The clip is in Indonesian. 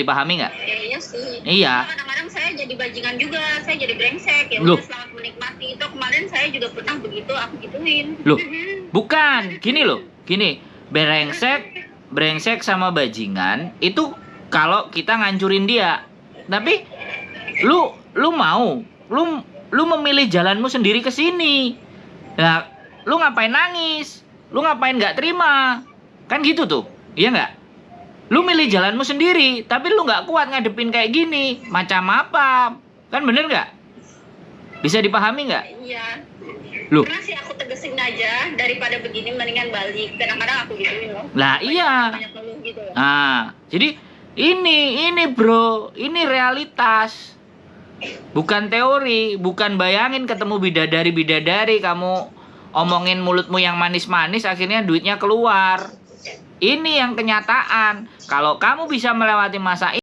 Dipahami nggak? Ya, iya sih. Iya. Kadang-kadang saya jadi bajingan juga, saya jadi brengsek. Ya Loh. udah, selamat menikmati. Itu kemarin saya juga pernah begitu, aku gituin. Loh, bukan. Gini loh, gini. Brengsek sama bajingan itu kalau kita ngancurin dia. Tapi lu mau, lu memilih jalanmu sendiri ke sini. Nah, lu ngapain nangis? Lu ngapain nggak terima? Kan gitu tuh, iya nggak? Lu milih jalanmu sendiri, tapi lu nggak kuat ngadepin kayak gini. Macam apa? Kan bener nggak? Bisa dipahami nggak? Iya. Loh. Pernah sih aku tegesin aja, daripada begini mendingan balik. Kadang-kadang aku gituin loh. Lah iya. Banyak ngeluh gitu. Nah, jadi ini bro, ini realitas. Bukan teori, bukan bayangin ketemu bidadari, kamu omongin mulutmu yang manis-manis, akhirnya duitnya keluar. Ini yang kenyataan. Kalau kamu bisa melewati masa ini,